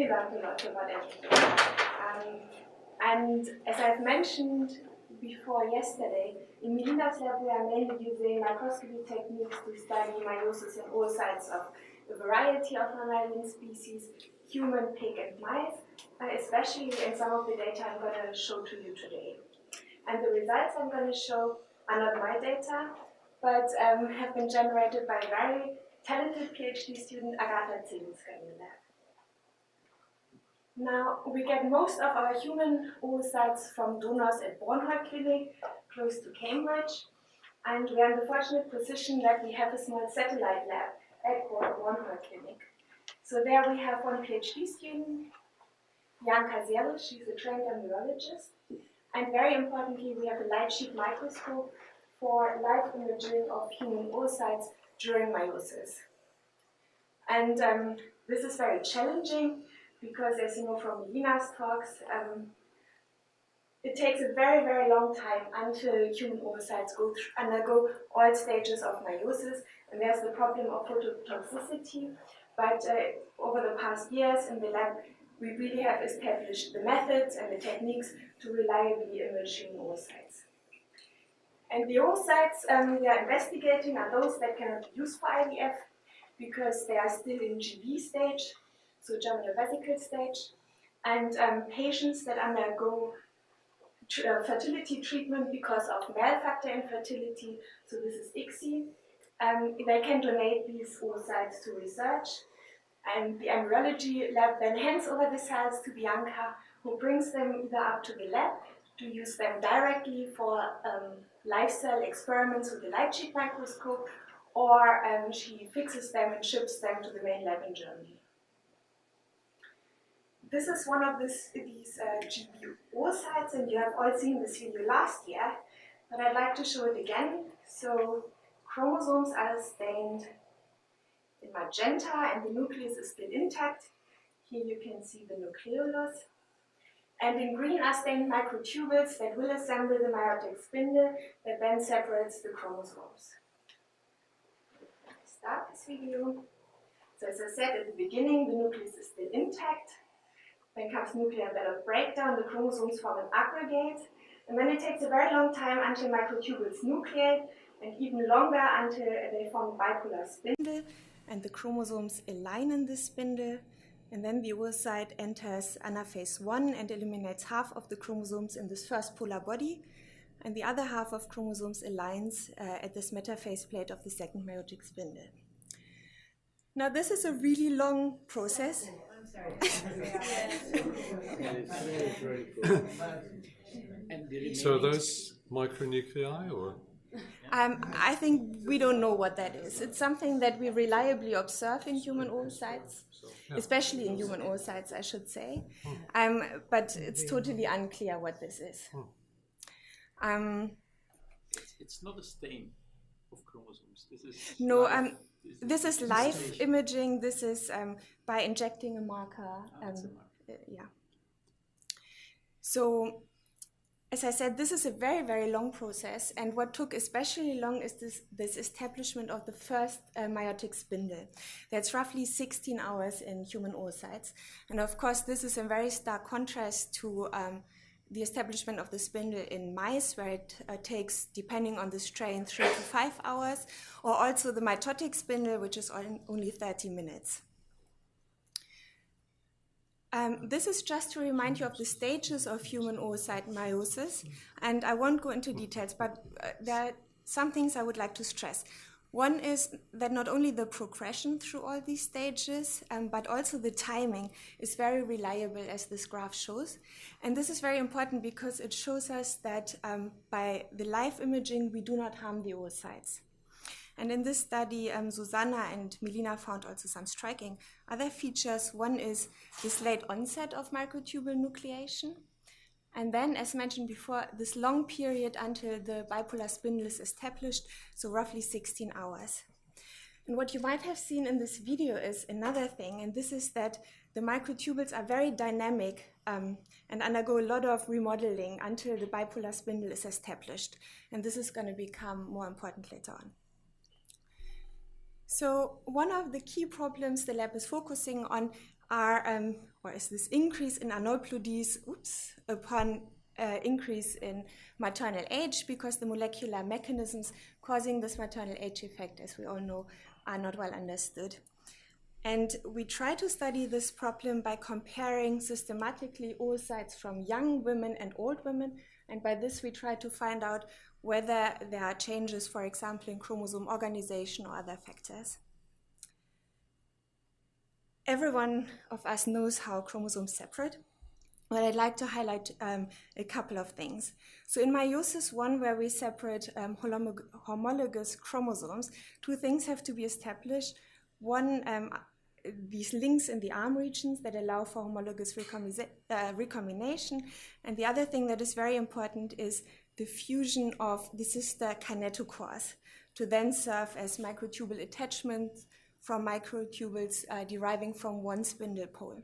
really learned a lot about everything. And as I've mentioned before yesterday, in Melina's lab we are mainly using microscopy techniques to study meiosis in all sites of a variety of mammalian species, human, pig and mice, especially in some of the data I'm going to show to you today. And the results I'm going to show are not my data, but have been generated by a very talented PhD student, Agatha Zelinska, in the lab. Now, we get most of our human oocytes from donors at Bornholm Clinic, close to Cambridge, and we are in the fortunate position that we have a small satellite lab at Bornholm Clinic. So there we have one PhD student, Janka Zeric, she's a trained embryologist, and very importantly, we have a light sheet microscope for live imaging of human oocytes during meiosis. And this is very challenging because, as you know from Lena's talks, it takes a very, very long time until human oocytes undergo all stages of meiosis, and there's the problem of phototoxicity. But over the past years in the lab, we really have established the methods and the techniques to reliably image human oocytes. And the oocytes we are investigating are those that cannot be used for IVF because they are still in GB stage, so germinal vesicle stage, and patients that undergo fertility treatment because of male factor infertility, so this is ICSI, they can donate these oocytes to research, and the embryology lab then hands over the cells to Bianca, who brings them either up to the lab to use them directly for live cell experiments with the light sheet microscope, or she fixes them and ships them to the main lab in Germany. This is one of these GB oocytes, and you have all seen this video last year, but I'd like to show it again. So chromosomes are stained in magenta, and the nucleus is still intact. Here you can see the nucleolus. And in green are stained microtubules that will assemble the meiotic spindle that then separates the chromosomes. Start this video. So as I said at the beginning, the nucleus is still intact. Then comes nuclear envelope breakdown, the chromosomes form an aggregate, and then it takes a very long time until microtubules nucleate, and even longer until they form a bipolar spindle, and the chromosomes align in this spindle, and then the oocyte enters anaphase 1 and eliminates half of the chromosomes in this first polar body, and the other half of chromosomes aligns at this metaphase plate of the second meiotic spindle. Now this is a really long process. So are those micronuclei, or? I think we don't know what that is. It's something that we reliably observe in human oocytes, especially in human oocytes, I should say. But it's totally unclear what this is. It's not a stain of chromosomes. This is no. This is live imaging. This is by injecting a marker. Yeah. So, as I said, this is a very, very long process. And what took especially long is this establishment of the first meiotic spindle. That's roughly 16 hours in human oocytes. And of course, this is in very stark contrast to the establishment of the spindle in mice, where it takes, depending on the strain, 3 to 5 hours, or also the mitotic spindle, which is only 30 minutes. This is just to remind you of the stages of human oocyte meiosis, and I won't go into details, but there are some things I would like to stress. One is that not only the progression through all these stages, but also the timing is very reliable, as this graph shows. And this is very important because it shows us that by the live imaging, we do not harm the oocytes. And in this study, Susanna and Melina found also some striking other features. One is this late onset of microtubule nucleation. And then, as mentioned before, this long period until the bipolar spindle is established, so roughly 16 hours. And what you might have seen in this video is another thing, and this is that the microtubules are very dynamic and undergo a lot of remodeling until the bipolar spindle is established. And this is going to become more important later on. So one of the key problems the lab is focusing on is this increase in aneuploidies upon increase in maternal age, because the molecular mechanisms causing this maternal age effect, as we all know, are not well understood. And we try to study this problem by comparing systematically oocytes from young women and old women. And by this, we try to find out whether there are changes, for example, in chromosome organization or other factors. Every one of us knows how chromosomes separate, but I'd like to highlight a couple of things. So in meiosis 1, where we separate homologous chromosomes, two things have to be established. One, these links in the arm regions that allow for homologous recombination. And the other thing that is very important is the fusion of the sister kinetochores to then serve as microtubule attachments from microtubules deriving from one spindle pole.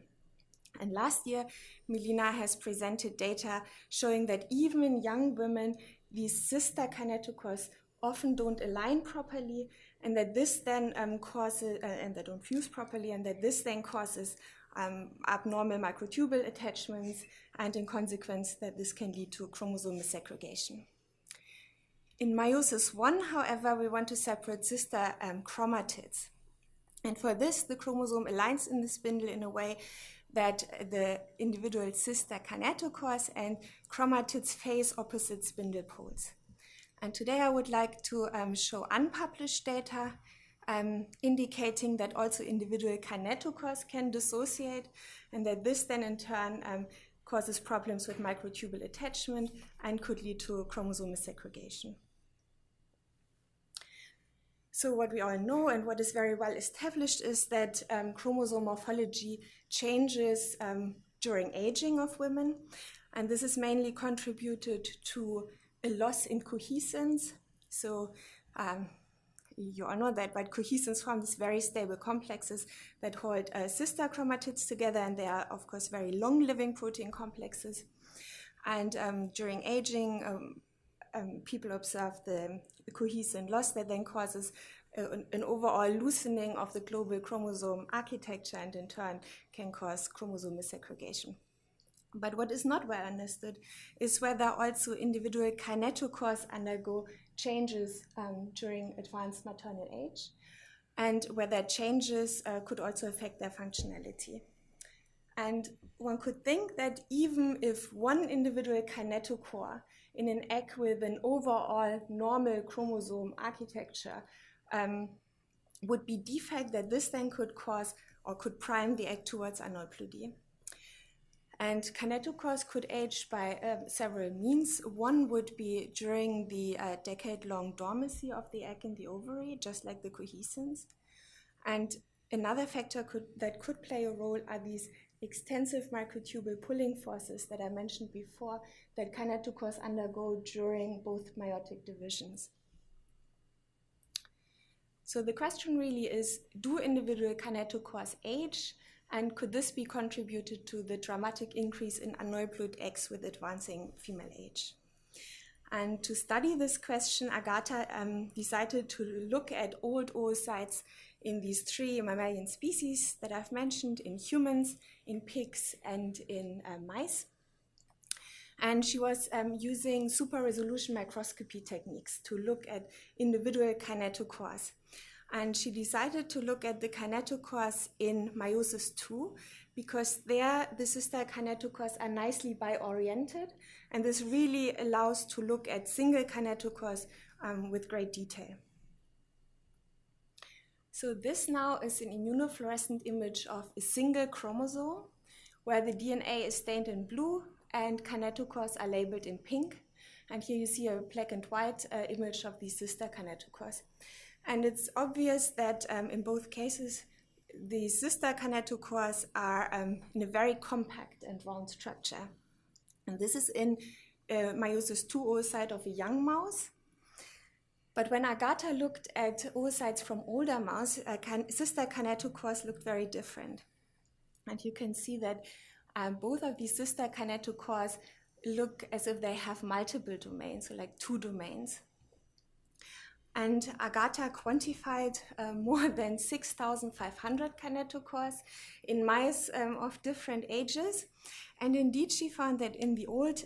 And last year, Melina has presented data showing that even in young women, these sister kinetochores often don't align properly, and that this then causes, and they don't fuse properly, and that this then causes abnormal microtubule attachments, and in consequence that this can lead to chromosomal segregation. In meiosis 1, however, we want to separate sister chromatids. And for this, the chromosome aligns in the spindle in a way that the individual sister kinetochores and chromatids face opposite spindle poles. And today I would like to show unpublished data indicating that also individual kinetochores can dissociate, and that this then in turn causes problems with microtubule attachment and could lead to chromosomal segregation. So what we all know and what is very well established is that chromosome morphology changes during aging of women, and this is mainly contributed to a loss in cohesins. So you all know that, but cohesins form these very stable complexes that hold sister chromatids together, and they are, of course, very long-living protein complexes. And during aging, people observe the cohesin loss that then causes an overall loosening of the global chromosome architecture, and in turn can cause chromosomal segregation. But what is not well understood is whether also individual kinetochores undergo changes during advanced maternal age, and whether changes could also affect their functionality. And one could think that even if one individual kinetochore in an egg with an overall normal chromosome architecture would be defect, that this then could cause or could prime the egg towards aneuploidy. And kinetochores could age by several means. One would be during the decade-long dormancy of the egg in the ovary, just like the cohesins. And another factor that could play a role are these extensive microtubule pulling forces that I mentioned before that kinetochores undergo during both meiotic divisions. So the question really is, do individual kinetochores age? And could this be contributed to the dramatic increase in aneuploid eggs with advancing female age? And to study this question, Agatha decided to look at old oocytes in these three mammalian species that I've mentioned, in humans, in pigs, and in mice. And she was using super resolution microscopy techniques to look at individual kinetochores. And she decided to look at the kinetochores in meiosis 2 because there the sister kinetochores are nicely bi-oriented, and this really allows to look at single kinetochores with great detail. So this now is an immunofluorescent image of a single chromosome where the DNA is stained in blue and kinetochores are labeled in pink. And here you see a black and white image of these sister kinetochores. And it's obvious that in both cases, the sister kinetochores are in a very compact and round structure. And this is in meiosis 2 oocyte of a young mouse. But when Agatha looked at oocytes from older mouse, sister kinetochores looked very different. And you can see that both of these sister kinetochores look as if they have multiple domains, so like 2 domains. And Agatha quantified more than 6,500 kinetochores in mice of different ages. And indeed, she found that in the old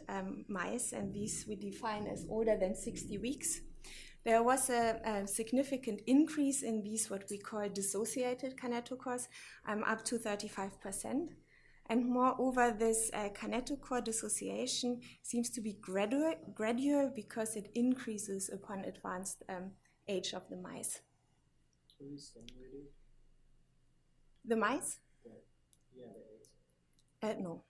mice, and these we define as older than 60 weeks, there was a significant increase in these what we call dissociated kinetochores, up to 35%. And moreover, this kinetochore dissociation seems to be gradual because it increases upon advanced age of the mice. Were you stimulated? The mice? Yeah, the eggs. No.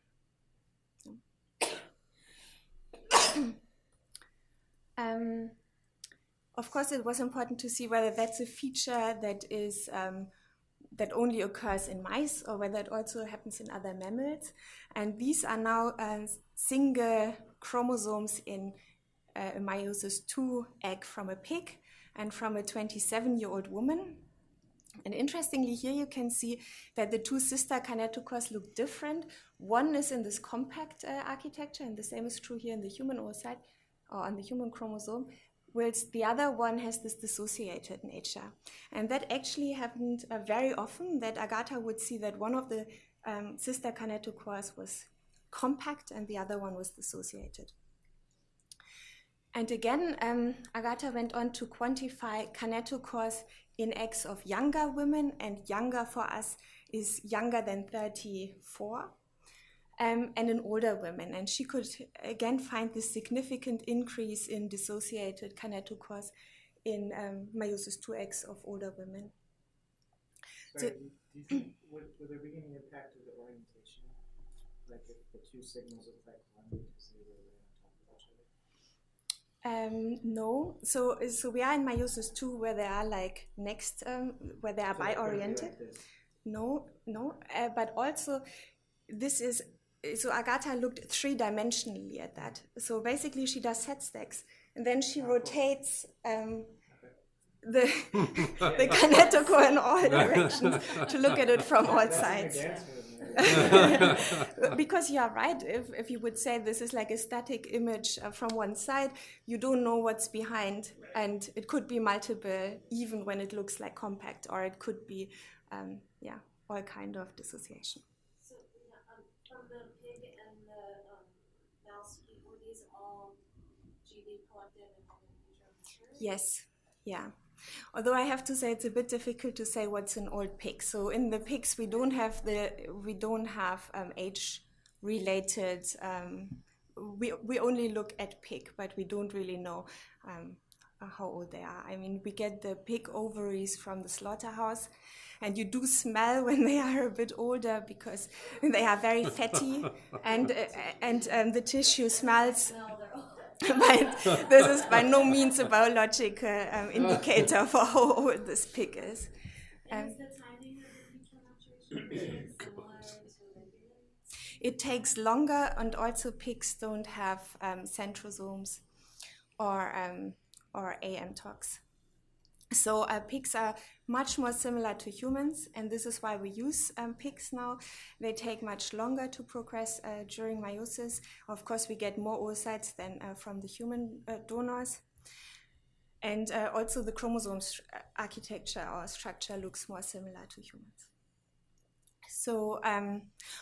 Of course, it was important to see whether that's a feature that is that only occurs in mice or whether it also happens in other mammals. And these are now single chromosomes in a meiosis II egg from a pig and from a 27-year-old woman. And interestingly, here you can see that the two sister kinetochores look different. One is in this compact architecture, and the same is true here in the human oocyte or on the human chromosome, whilst the other one has this dissociated nature. And that actually happened very often, that Agatha would see that one of the sister kinetochores was compact and the other one was dissociated. And again, Agatha went on to quantify kinetochores in eggs of younger women, and younger for us is younger than 34. And in older women. And she could again find this significant increase in dissociated kinetochores in meiosis II eggs of older women. Sorry, do you think, would there be any impact to the orientation? Like if the two signals look like one because they were on top of each other? No. So we are in meiosis II where they are like next, where they are bi-oriented. Like no. But also this is, so Agatha looked three-dimensionally at that. So basically she does set stacks and then she rotates the kinetochore in all directions to look at it from all sides. Because you are right, if you would say this is like a static image from one side, you don't know what's behind, and it could be multiple even when it looks like compact, or it could be all kind of dissociation. So from the pig and the mouse, were these all GB collected and mature? Yes, yeah. Although I have to say it's a bit difficult to say what's in old pigs. So in the pigs we don't have age-related. We only look at pig, but we don't really know how old they are. I mean, we get the pig ovaries from the slaughterhouse, and you do smell when they are a bit older because they are very fatty, and the tissue smells. But this is by no means a biological indicator for how old this pig is. And is the timing of the future maturation similar to regular? It takes longer, and also pigs don't have centrosomes or Aneuploidy. So pigs are much more similar to humans, and this is why we use pigs now. They take much longer to progress during meiosis. Of course, we get more oocytes than from the human donors. And also the chromosome architecture or structure looks more similar to humans. So,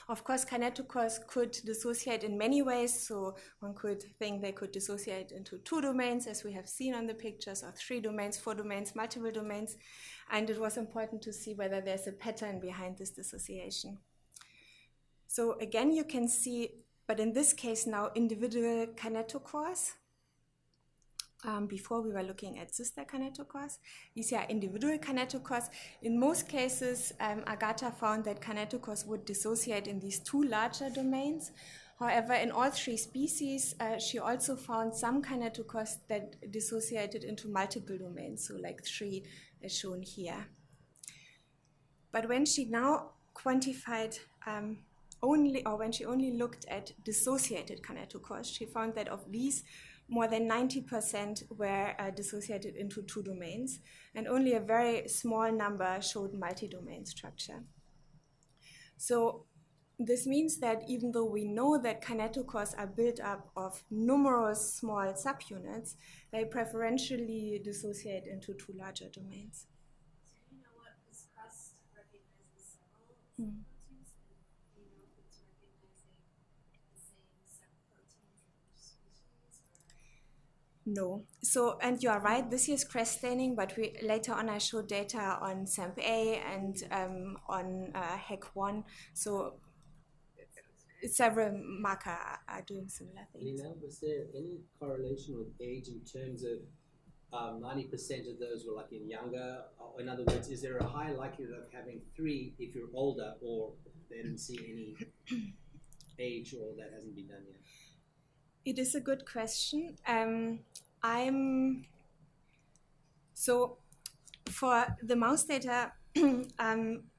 of course, kinetochores could dissociate in many ways. So one could think they could dissociate into 2 domains, as we have seen on the pictures, or 3 domains, 4 domains, multiple domains. And it was important to see whether there's a pattern behind this dissociation. So again, you can see, but in this case now, individual kinetochores. Before we were looking at sister kinetochores. These are individual kinetochores. In most cases, Agatha found that kinetochores would dissociate in these 2 larger domains. However, in all 3 species, she also found some kinetochores that dissociated into multiple domains, so like 3 as shown here. But when she now quantified when she only looked at dissociated kinetochores, she found that of these, more than 90% were dissociated into 2 domains, and only a very small number showed multi-domain structure. So This means that even though we know that kinetochores are built up of numerous small subunits, they preferentially dissociate into two larger domains. So you know what, this crust recognizes several subproteins, and do you know if it's recognizing the same subproteins in each species, or? No. So, and you are right, this is crest staining, but later on I showed data on SAMP-A and on HEC1. So several markers are doing similar things. Lena, was there any correlation with age in terms of 90% of those were like in younger? Or in other words, is there a high likelihood of having 3 if you're older, or they didn't see any age, or that hasn't been done yet? It is a good question. So for the mouse data,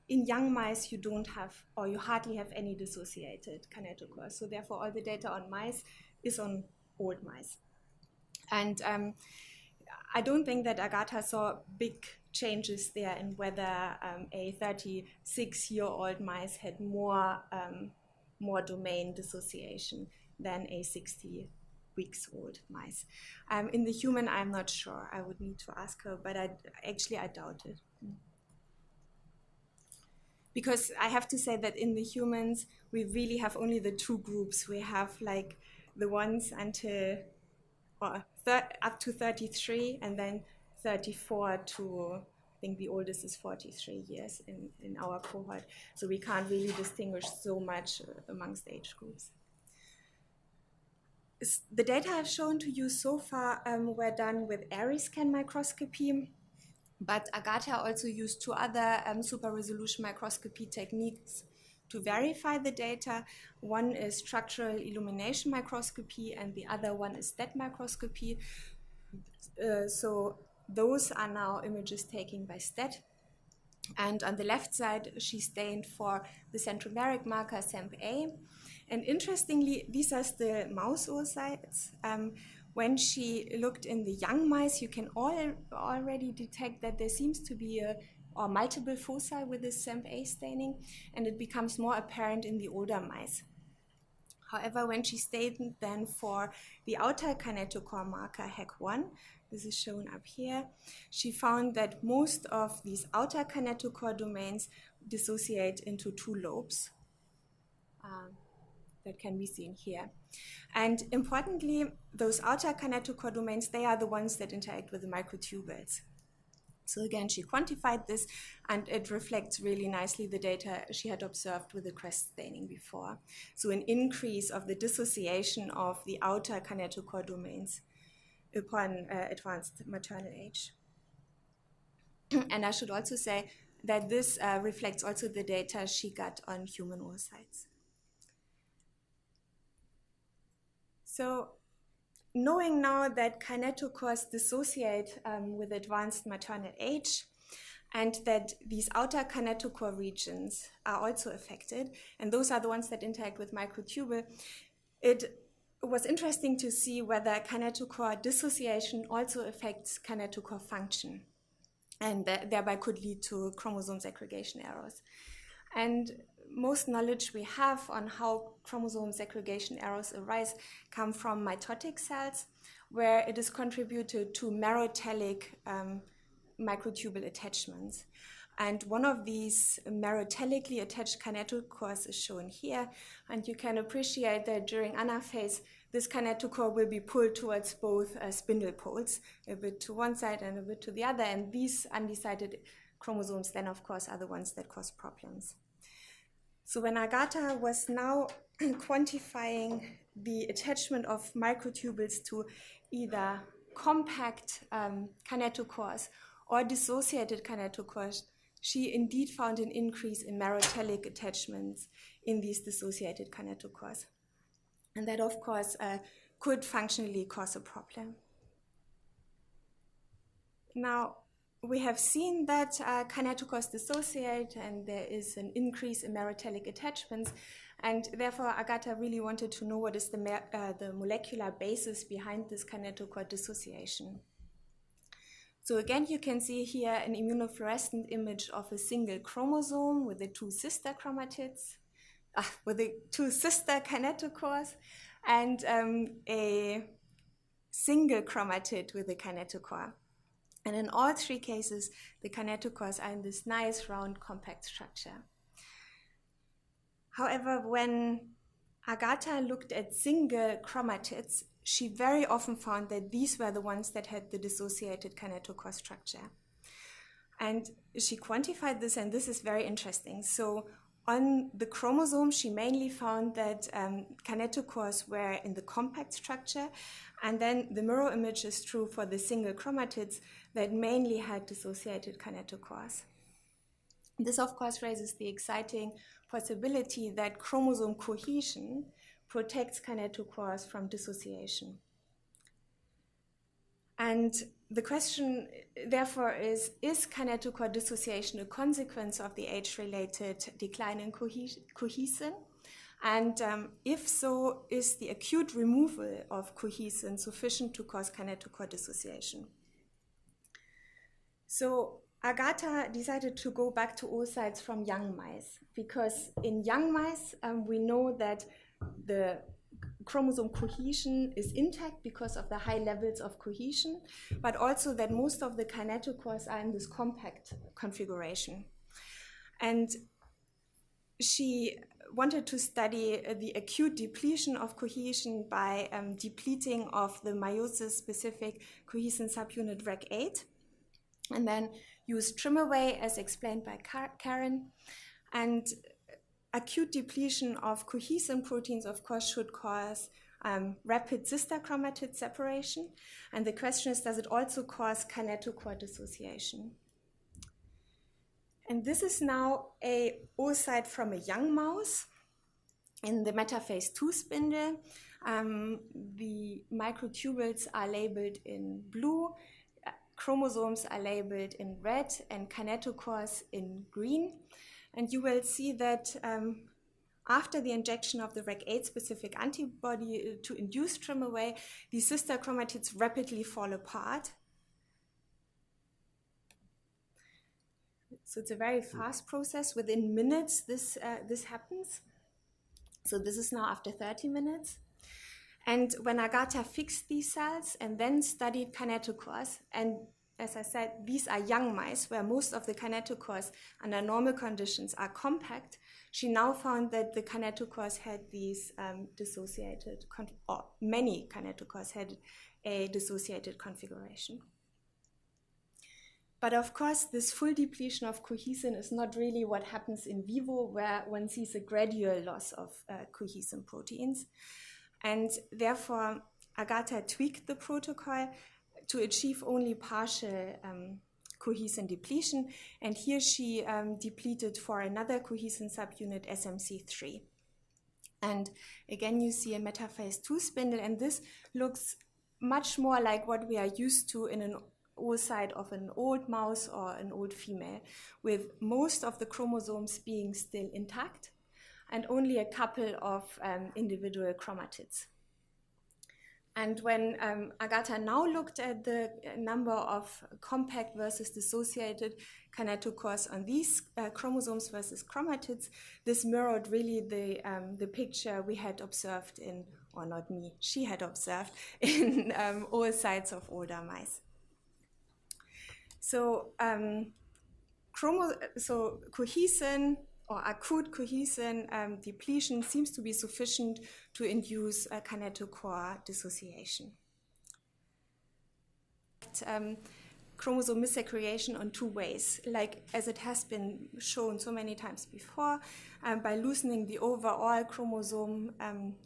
in young mice, you don't have, or you hardly have any dissociated kinetochores. So therefore, all the data on mice is on old mice. And I don't think that Agatha saw big changes there in whether a 36-year-old mice had more domain dissociation than a 60-weeks-old mice. In the human, I'm not sure. I would need to ask her, but I doubt it. Because I have to say that in the humans, we really have only the two groups. We have like the ones until up to 33, and then 34 to, I think the oldest is 43 years in our cohort. So we can't really distinguish so much amongst age groups. The data I've shown to you so far were done with ARIScan microscopy. But Agatha also used 2 other super resolution microscopy techniques to verify the data. One is structural illumination microscopy, and the other one is STET microscopy. So those are now images taken by STET. And on the left side, she stained for the centromeric marker SAMP-A. And interestingly, these are the mouse oocytes. When she looked in the young mice, you can already detect that there seems to be multiple foci with this SAMP-A staining, and it becomes more apparent in the older mice. However, when she stained then for the outer kinetochore marker HEC1, this is shown up here, she found that most of these outer kinetochore domains dissociate into 2 lobes. That can be seen here. And importantly, those outer kinetochore domains, they are the ones that interact with the microtubules. So again, she quantified this, and it reflects really nicely the data she had observed with the crest staining before. So an increase of the dissociation of the outer kinetochore domains upon advanced maternal age. And I should also say that this reflects also the data she got on human oocytes. So knowing now that kinetochores dissociate with advanced maternal age, and that these outer kinetochore regions are also affected, and those are the ones that interact with microtubule, it was interesting to see whether kinetochore dissociation also affects kinetochore function, and thereby could lead to chromosome segregation errors. And most knowledge we have on how chromosome segregation errors arise come from mitotic cells, where it is contributed to merotellic microtubule attachments. And one of these merotellically attached kinetochores is shown here. And you can appreciate that during anaphase, this kinetochore will be pulled towards both spindle poles, a bit to one side and a bit to the other. And these undecided chromosomes then, of course, are the ones that cause problems. So when Agatha was now quantifying the attachment of microtubules to either compact kinetochores or dissociated kinetochores, she indeed found an increase in merotellic attachments in these dissociated kinetochores. And that, of course, could functionally cause a problem. Now, we have seen that kinetochores dissociate, and there is an increase in merotellic attachments, and therefore Agatha really wanted to know what is the molecular basis behind this kinetochore dissociation. So again, you can see here an immunofluorescent image of a single chromosome with the 2 sister chromatids. with the two sister kinetochores, and a single chromatid with a kinetochore. And in all three cases, the kinetochores are in this nice round compact structure. However, when Agatha looked at single chromatids, she very often found that these were the ones that had the dissociated kinetochore structure. And she quantified this, and this is very interesting. So on the chromosome, she mainly found that kinetochores were in the compact structure, and then the mirror image is true for the single chromatids that mainly had dissociated kinetochores. This, of course, raises the exciting possibility that chromosome cohesion protects kinetochores from dissociation. And the question, therefore, is kinetochore dissociation a consequence of the age-related decline in cohesin? And if so, is the acute removal of cohesin sufficient to cause kinetochore dissociation? So Agatha decided to go back to oocytes from young mice, because in young mice, we know that the chromosome cohesion is intact because of the high levels of cohesion, but also that most of the kinetochores are in this compact configuration. And she wanted to study the acute depletion of cohesion by depleting of the meiosis-specific cohesin subunit Rec8, and then use trim away as explained by Karen. And acute depletion of cohesin proteins, of course, should cause rapid sister chromatid separation. And the question is, does it also cause kinetochore dissociation? And this is now a oocyte from a young mouse in the metaphase 2 spindle. The microtubules are labeled in blue, chromosomes are labeled in red, and kinetochores in green. And you will see that after the injection of the Rec8 specific antibody to induce trim away, the sister chromatids rapidly fall apart. So it's a very fast process. Within minutes, this happens. So this is now after 30 minutes. And when Agatha fixed these cells and then studied kinetochores, and as I said, these are young mice where most of the kinetochores under normal conditions are compact, she now found that the kinetochores had these dissociated, or many kinetochores had a dissociated configuration. But of course, this full depletion of cohesin is not really what happens in vivo, where one sees a gradual loss of cohesin proteins. And therefore, Agatha tweaked the protocol to achieve only partial cohesin depletion. And here she depleted for another cohesin subunit, SMC3. And again, you see a metaphase 2 spindle, and this looks much more like what we are used to in an oocyte of an old mouse or an old female, with most of the chromosomes being still intact and only a couple of individual chromatids. And when Agatha now looked at the number of compact versus dissociated kinetochores on these chromosomes versus chromatids, this mirrored really the picture we had observed in, or not me, she had observed in oocytes of older mice. So, cohesin or acute cohesin depletion seems to be sufficient to induce a kinetochore dissociation. Chromosome missegregation on two ways, like as it has been shown so many times before, by loosening the overall chromosome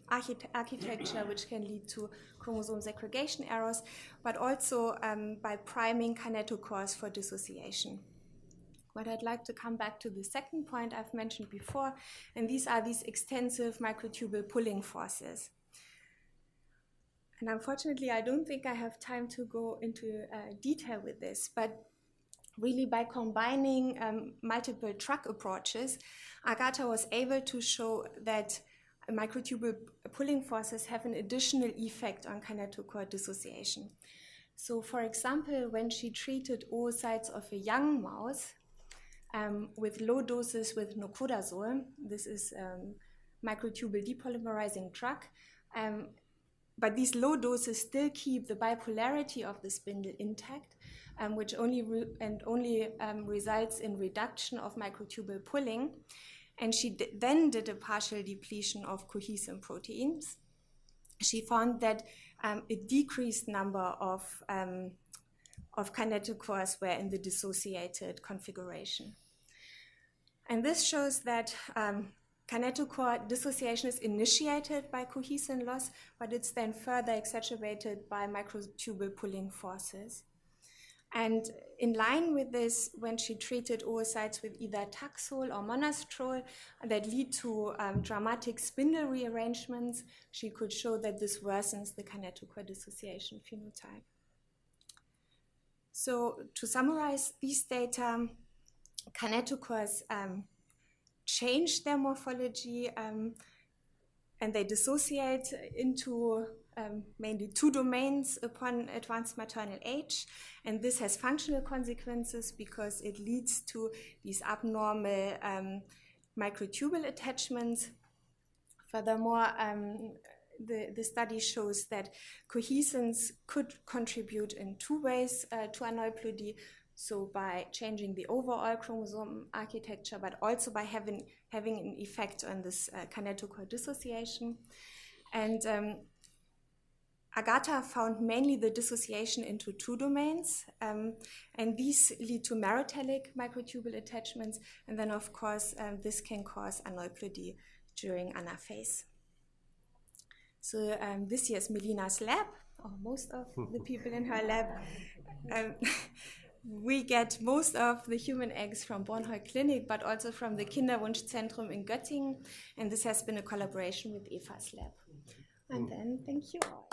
architecture, which can lead to chromosome segregation errors, but also by priming kinetochores for dissociation. But I'd like to come back to the second point I've mentioned before, and these are these extensive microtubule pulling forces. And unfortunately, I don't think I have time to go into detail with this, but really by combining multiple track approaches, Agatha was able to show that microtubule pulling forces have an additional effect on kinetochore dissociation. So for example, when she treated oocytes of a young mouse with low doses with nocodazole, this is microtubule depolymerizing drug. But these low doses still keep the bipolarity of the spindle intact, which only results in reduction of microtubule pulling. And she then did a partial depletion of cohesin proteins. She found that a decreased number of kinetochores were in the dissociated configuration. And this shows that kinetochore dissociation is initiated by cohesin loss, but it's then further exacerbated by microtubule pulling forces. And in line with this, when she treated oocytes with either Taxol or monastrol that lead to dramatic spindle rearrangements, she could show that this worsens the kinetochore dissociation phenotype. So to summarize these data, kinetochores change their morphology and they dissociate into mainly two domains upon advanced maternal age. And this has functional consequences because it leads to these abnormal microtubule attachments. Furthermore, the study shows that cohesins could contribute in two ways to aneuploidy. So by changing the overall chromosome architecture, but also by having an effect on this kinetochore dissociation. And Agata found mainly the dissociation into two domains, and these lead to merotellic microtubule attachments, and then of course this can cause aneuploidy during anaphase. So this here is Melina's lab, or most of the people in her lab. We get most of the human eggs from Bornholm Clinic, but also from the Kinderwunschzentrum in Göttingen, and this has been a collaboration with Eva's lab. And then thank you all.